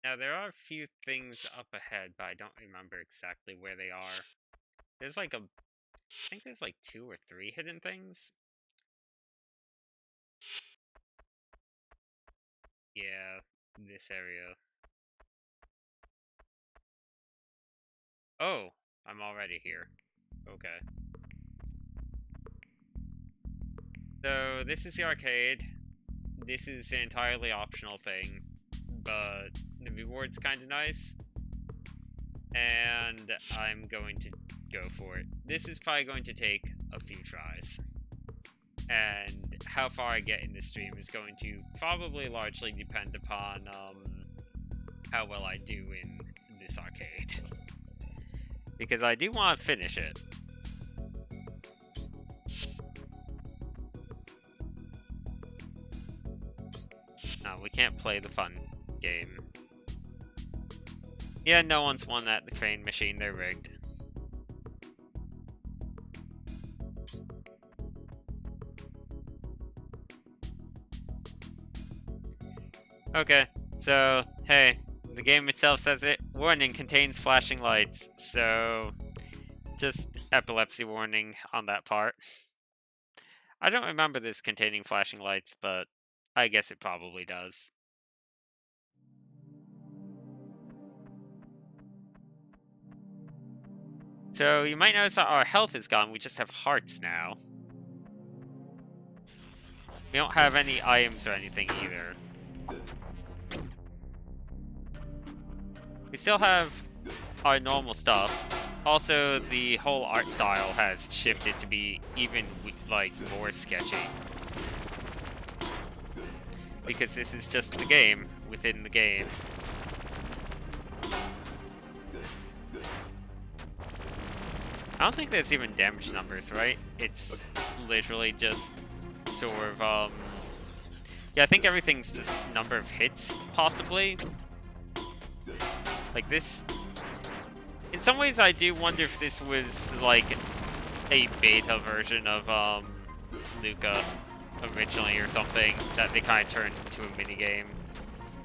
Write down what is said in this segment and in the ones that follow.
Now, there are a few things up ahead, but I don't remember exactly where they are. There's like I think there's like 2 or 3 hidden things. Yeah, this area. Oh, I'm already here. Okay. So, this is the arcade. This is an entirely optional thing, but the reward's kind of nice. And I'm going to go for it. This is probably going to take a few tries. And how far I get in this stream is going to probably largely depend upon how well I do in this arcade. Because I do want to finish it. No, we can't play the fun game. Yeah, no one's won at the crane machine, they're rigged. Okay, so, hey, the game itself says it. Warning, contains flashing lights, so just epilepsy warning on that part. I don't remember this containing flashing lights, but I guess it probably does. So you might notice that our health is gone, we just have hearts now. We don't have any items or anything either. We still have our normal stuff. Also, the whole art style has shifted to be even, like, more sketchy. Because this is just the game within the game. I don't think there's even damage numbers, right? It's literally just sort of, yeah, I think everything's just number of hits, possibly. Like this... In some ways, I do wonder if this was, like, a beta version of, Lucah originally or something that they kind of turned into a minigame.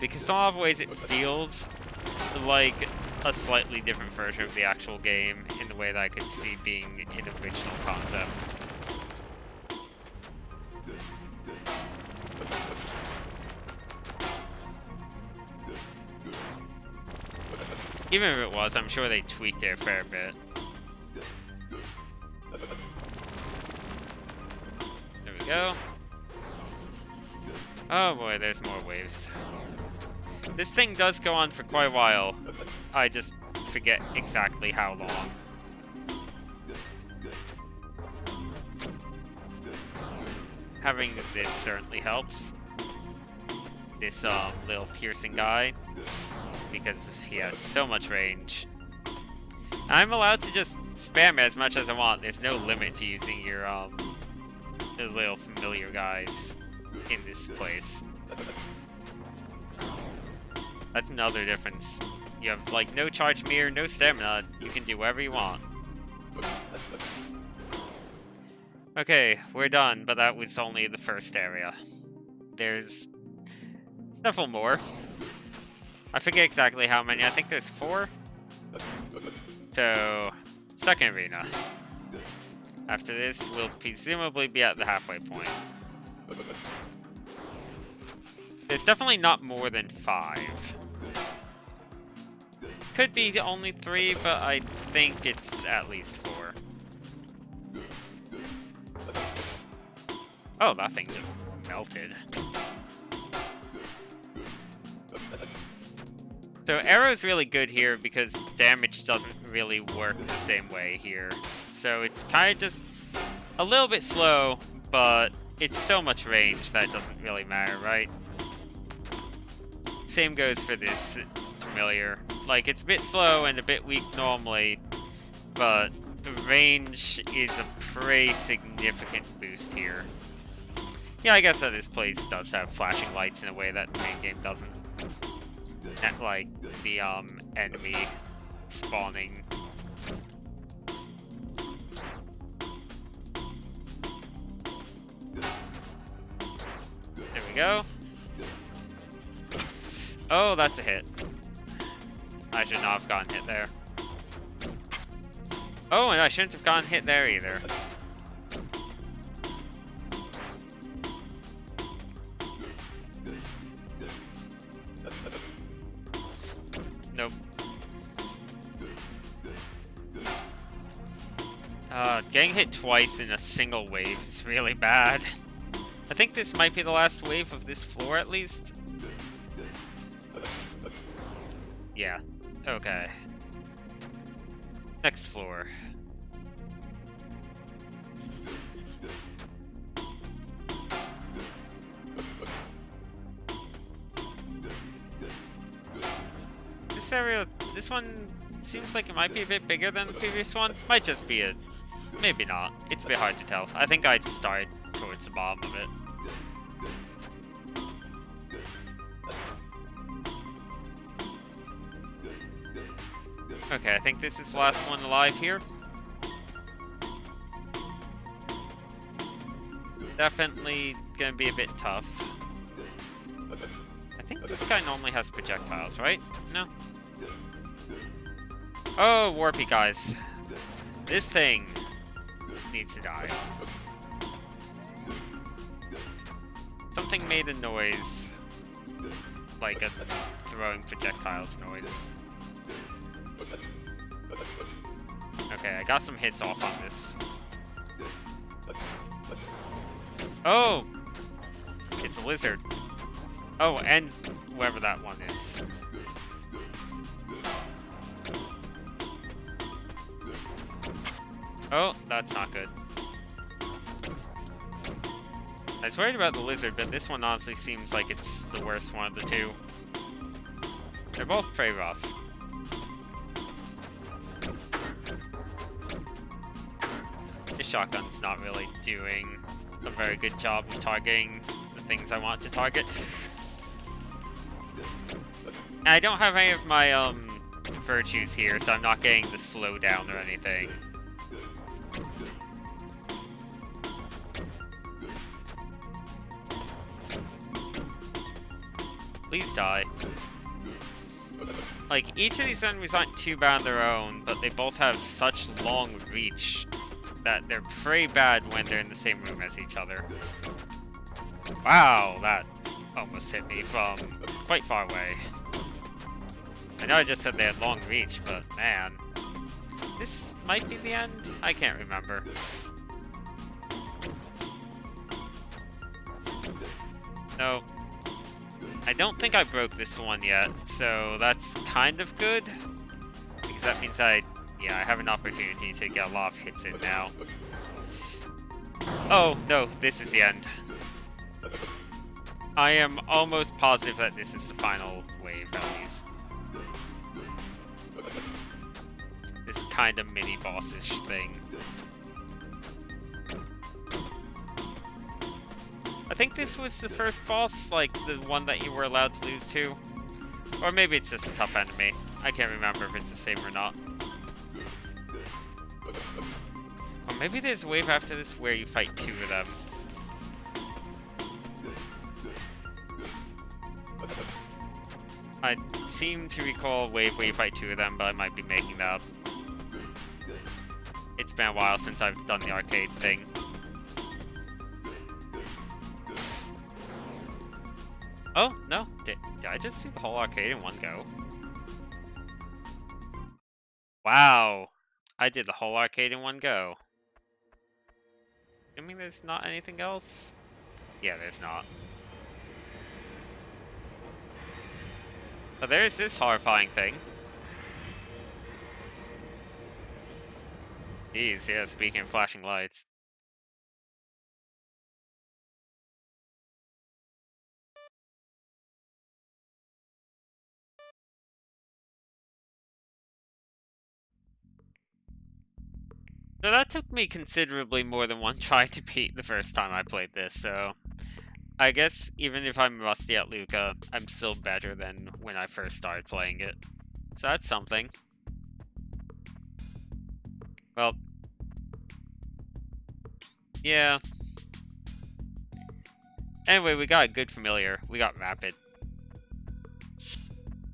Because in a lot of ways it feels like a slightly different version of the actual game in the way that I could see being an original concept. Even if it was, I'm sure they tweaked it a fair bit. There we go. Oh boy, there's more waves. This thing does go on for quite a while. I just forget exactly how long. Having this certainly helps. This little piercing guy, because he has so much range. I'm allowed to just spam it as much as I want. There's no limit to using your the little familiar guys in this place. That's another difference. You have, like, no charge meter, no stamina. You can do whatever you want. Okay, we're done, but that was only the first area. There's several more. I forget exactly how many. I think there's 4. So, second arena. After this, we'll presumably be at the halfway point. There's definitely not more than 5. Could be only 3, but I think it's at least 4. Oh, that thing just melted. So arrow's really good here because damage doesn't really work the same way here. So it's kind of just a little bit slow, but it's so much range that it doesn't really matter, right? Same goes for this familiar. Like, it's a bit slow and a bit weak normally, but the range is a pretty significant boost here. Yeah, I guess that this place does have flashing lights in a way that the main game doesn't. At, like, the, enemy spawning. There we go. Oh, that's a hit. I should not have gotten hit there. Oh, and I shouldn't have gotten hit there either. Nope. Getting hit twice in a single wave is really bad. I think this might be the last wave of this floor, at least. Yeah. Okay. Next floor. This area, this one seems like it might be a bit bigger than the previous one. Might just be a... maybe not. It's a bit hard to tell. I think I just started towards the bottom of it. Okay, I think this is the last one alive here. Definitely gonna be a bit tough. I think this guy normally has projectiles, right? No? Oh, warpy guys. This thing needs to die. Something made a noise. Like a throwing projectiles noise. Okay, I got some hits off on this. Oh! It's a lizard. Oh, and whoever that one is. Oh, that's not good. I was worried about the lizard, but this one honestly seems like it's the worst one of the two. They're both pretty rough. This shotgun's not really doing a very good job of targeting the things I want to target. And I don't have any of my virtues here, so I'm not getting the slowdown or anything. Please die. Like, each of these enemies aren't too bad on their own, but they both have such long reach that they're pretty bad when they're in the same room as each other. Wow, that almost hit me from quite far away. I know I just said they had long reach, but man. This might be the end? I can't remember. No. I don't think I broke this one yet, so that's kind of good. Because that means I have an opportunity to get a lot of hits in now. Oh, no, this is the end. I am almost positive that this is the final wave, at least. This kind of mini-boss-ish thing. I think this was the first boss, like the one that you were allowed to lose to. Or maybe it's just a tough enemy. I can't remember if it's the same or not. Or maybe there's a wave after this where you fight two of them. I seem to recall a wave where you fight two of them, but I might be making that up. It's been a while since I've done the arcade thing. Oh, no. Did I just do the whole arcade in one go? Wow. I did the whole arcade in one go. I mean, there's not anything else? Yeah, there's not. But there's this horrifying thing. Jeez, yeah, speaking of flashing lights. So that took me considerably more than one try to beat the first time I played this, so... I guess even if I'm rusty at Lucah, I'm still better than when I first started playing it. So that's something. Well... yeah. Anyway, we got a good familiar. We got Rapid.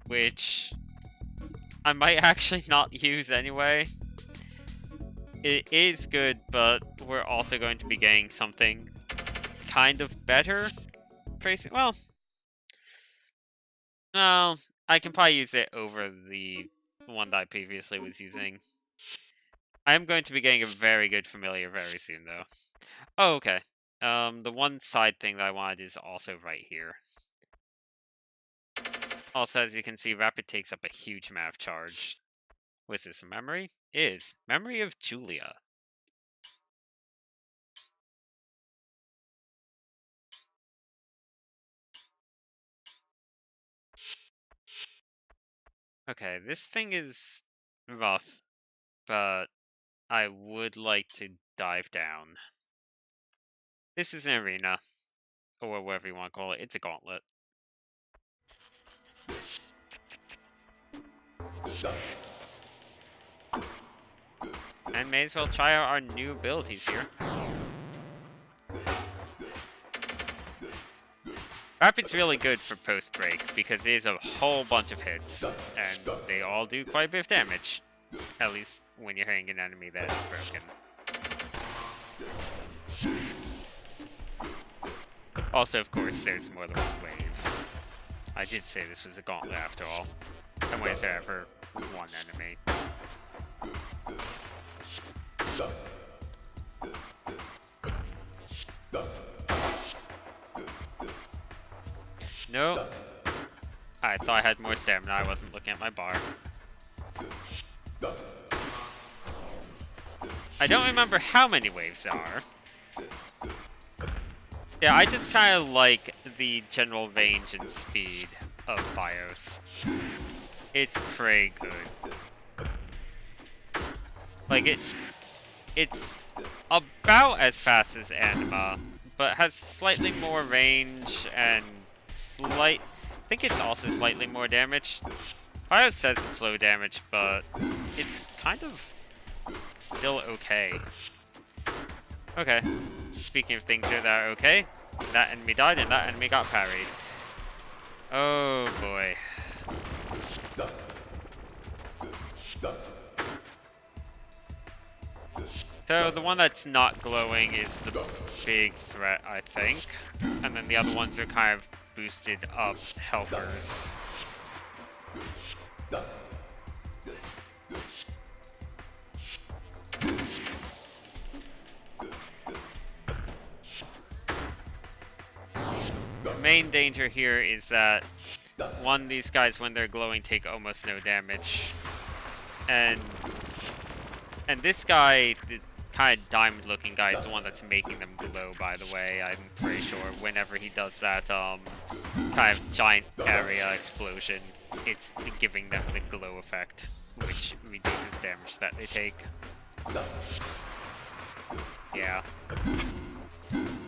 Which... I might actually not use anyway. It is good, but we're also going to be getting something kind of better. Tracing, well, no, I can probably use it over the one that I previously was using. I'm going to be getting a very good familiar very soon, though. Oh, okay. The one side thing that I wanted is also right here. Also, as you can see, Rapid takes up a huge amount of charge. Was this a memory? Is. Memory of Julia. Okay, this thing is rough, but I would like to dive down. This is an arena, or whatever you want to call it. It's a gauntlet. And may as well try out our new abilities here. Rapid's really good for post-break, because there's a whole bunch of hits, and they all do quite a bit of damage. At least when you're hitting an enemy that is broken. Also, of course, there's more than one wave. I did say this was a gauntlet after all. And when is there ever one enemy? No. I thought I had more stamina, I wasn't looking at my bar. I don't remember how many waves there are. Yeah, I just kind of like the general range and speed of BIOS. It's pretty good. Like, it's about as fast as Anima, but has slightly more range and I think it's also slightly more damage. BIOS says it's low damage, but it's kind of still okay. Okay, speaking of things that are okay, that enemy died and that enemy got parried. Oh boy. So the one that's not glowing is the big threat, I think. And then the other ones are kind of boosted up helpers. The main danger here is that, one, these guys when they're glowing take almost no damage. And this guy, the kind of diamond looking guy, is the one that's making them glow, by the way. I'm pretty sure whenever he does that kind of giant area explosion, it's giving them the glow effect, which reduces damage that they take. Yeah.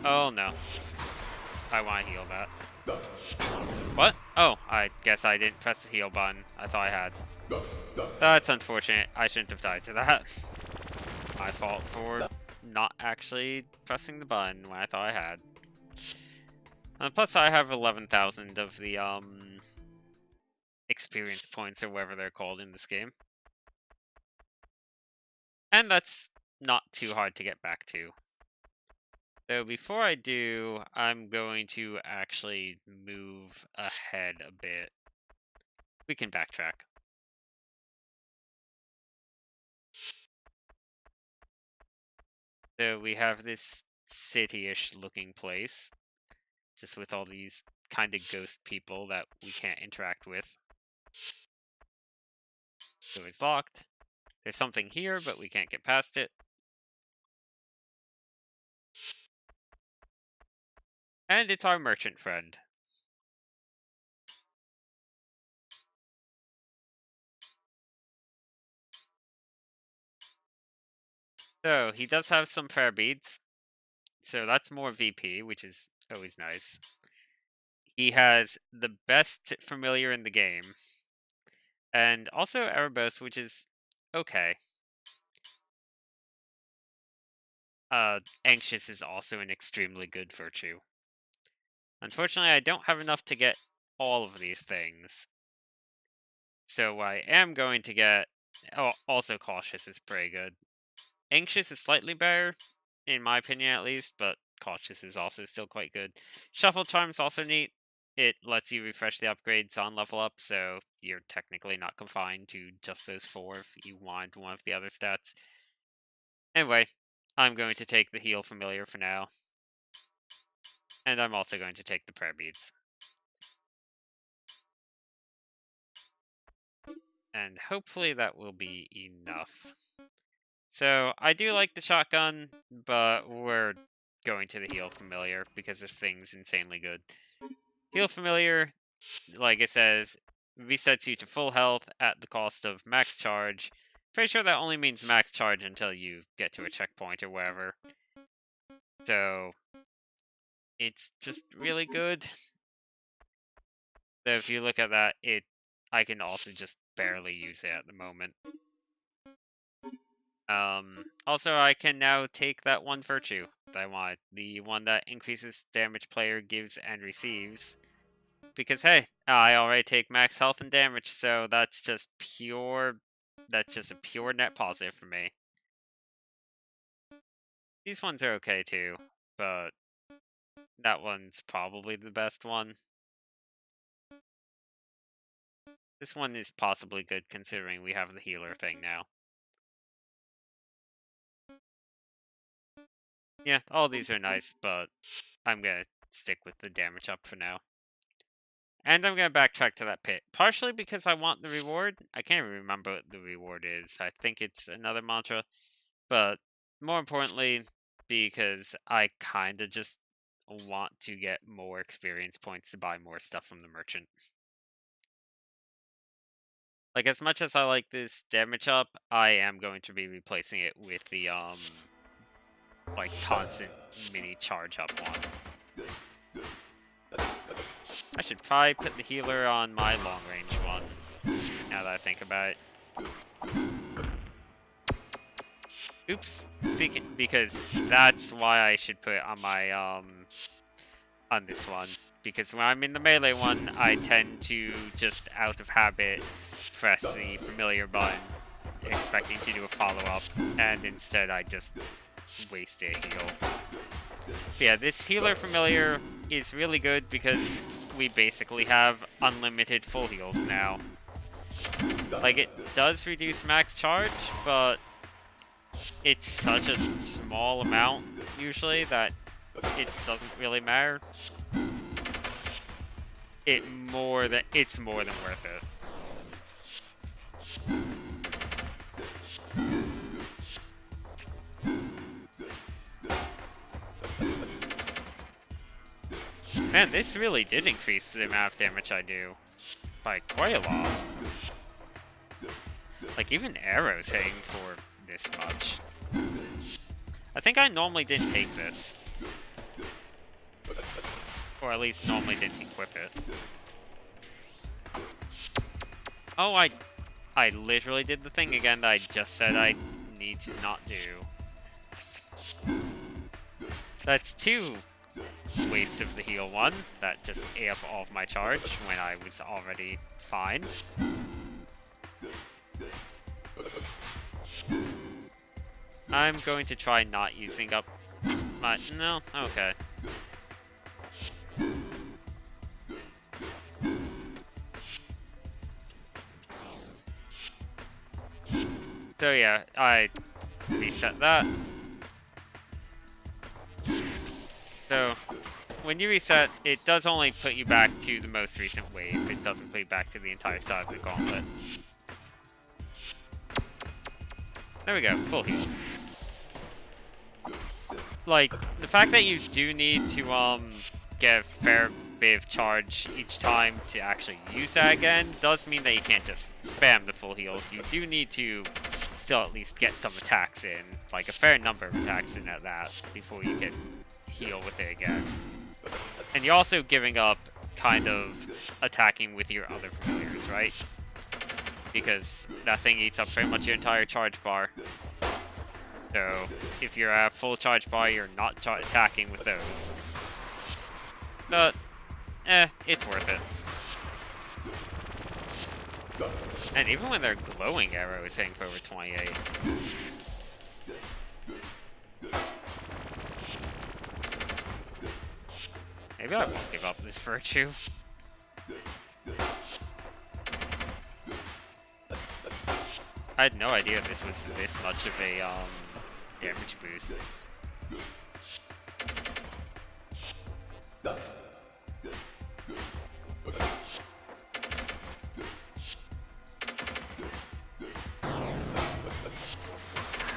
Oh no. I want to heal that. What? Oh, I guess I didn't press the heal button. I thought I had. That's unfortunate. I shouldn't have died to that. My fault for not actually pressing the button when I thought I had. Plus, I have 11,000 of the experience points or whatever they're called in this game. And that's not too hard to get back to. So before I do, I'm going to actually move ahead a bit. We can backtrack. So we have this city-ish looking place, just with all these kind of ghost people that we can't interact with. So it's locked. There's something here, but we can't get past it. And it's our merchant friend. So, he does have some fair beads. So that's more VP, which is always nice. He has the best familiar in the game. And also Erebos, which is okay. Anxious is also an extremely good virtue. Unfortunately, I don't have enough to get all of these things. So I am going to get... Oh, also Cautious is pretty good. Anxious is slightly better, in my opinion at least, but Cautious is also still quite good. Shuffle Charm's also neat. It lets you refresh the upgrades on level up, so you're technically not confined to just those 4 if you want one of the other stats. Anyway, I'm going to take the Heal Familiar for now. And I'm also going to take the Prayer Beads. And hopefully that will be enough. So, I do like the shotgun, but we're going to the Heal Familiar because this thing's insanely good. Heal Familiar, like it says, resets you to full health at the cost of max charge. Pretty sure that only means max charge until you get to a checkpoint or wherever. So, it's just really good. So if you look at that, I can also just barely use it at the moment. Also, I can now take that one virtue that I wanted. The one that increases damage player gives and receives. Because, hey, I already take max health and damage, so that's just a pure net positive for me. These ones are okay too, but that one's probably the best one. This one is possibly good considering we have the healer thing now. Yeah, all these are nice, but I'm gonna stick with the damage up for now. And I'm gonna backtrack to that pit. Partially because I want the reward. I can't even remember what the reward is. I think it's another mantra. But more importantly, because I kinda just want to get more experience points to buy more stuff from the merchant. Like, as much as I like this damage up, I am going to be replacing it with the, like, constant mini charge up one. I should probably put the healer on my long range one, now that I think about it. Oops, because that's why I should put it on my, on this one. Because when I'm in the melee one, I tend to just out of habit press the familiar button, expecting to do a follow-up, and instead I just waste a heal. But yeah, this healer familiar is really good because we basically have unlimited full heals now. Like, it does reduce max charge, but it's such a small amount, usually, that it doesn't really matter. It's more than worth it. Man, this really did increase the amount of damage I do by quite a lot. Like, even arrows hitting for this much. I think I normally didn't take this. Or at least normally didn't equip it. Oh, I literally did the thing again that I just said I need to not do. That's 2 wastes of the heal one. That just ate up all of my charge when I was already fine. I'm going to try not using up my... No? Okay. So yeah, I reset that. So, when you reset, it does only put you back to the most recent wave. It doesn't put you back to the entire side of the gauntlet. There we go, full heal. Like, the fact that you do need to get a fair bit of charge each time to actually use that again does mean that you can't just spam the full heals. You do need to still at least get some attacks in, like a fair number of attacks in at that, before you can heal with it again. And you're also giving up kind of attacking with your other familiars, right? Because that thing eats up pretty much your entire charge bar. So if you're at full charge bar, you're not attacking with those. But, it's worth it. And even when they're glowing arrow is hitting for over 28. Maybe I won't give up this virtue. I had no idea this was this much of a damage boost.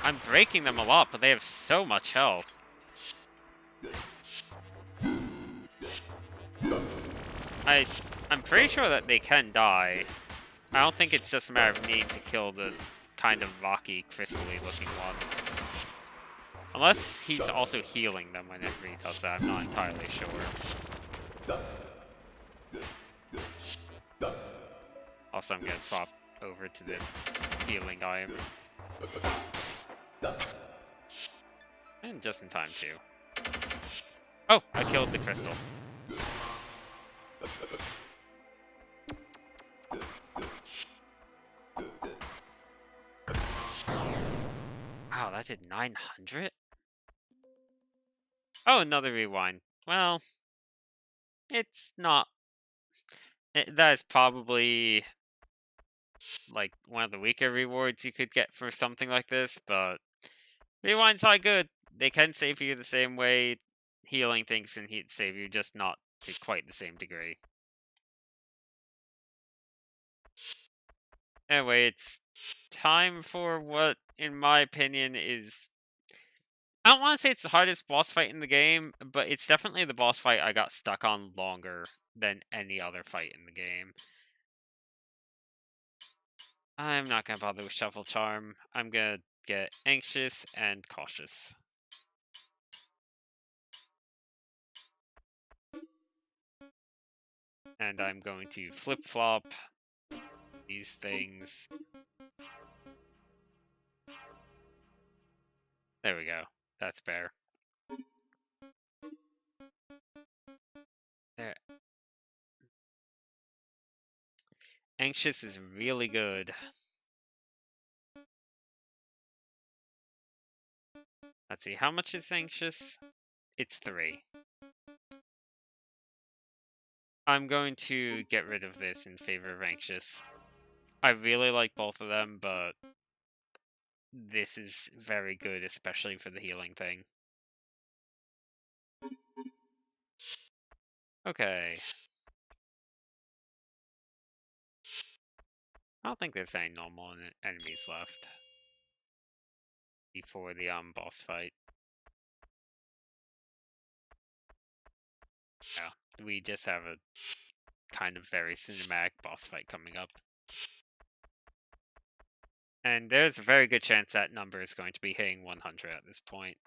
I'm breaking them a lot, but they have so much health. I'm pretty sure that they can die. I don't think it's just a matter of needing to kill the kind of rocky, crystally looking one. Unless he's also healing them whenever he does that, I'm not entirely sure. Also, I'm gonna swap over to the healing item. And just in time, too. Oh, I killed the crystal. Wow, that did 900? Oh, another rewind. Well, it's not... that is probably, like, one of the weaker rewards you could get for something like this, but... rewinds are good. They can save you the same way healing things can save you, just not to quite the same degree. Anyway, it's time for what, in my opinion, is... I don't want to say it's the hardest boss fight in the game, but it's definitely the boss fight I got stuck on longer than any other fight in the game. I'm not going to bother with Shuffle Charm. I'm going to get Anxious and Cautious. And I'm going to flip-flop these things. There we go. That's fair. There. Anxious is really good. Let's see, how much is Anxious? It's 3. I'm going to get rid of this in favor of Anxious. I really like both of them, but this is very good, especially for the healing thing. Okay. I don't think there's any normal enemies left before the boss fight. Yeah, we just have a kind of very cinematic boss fight coming up. And there's a very good chance that number is going to be hitting 100 at this point.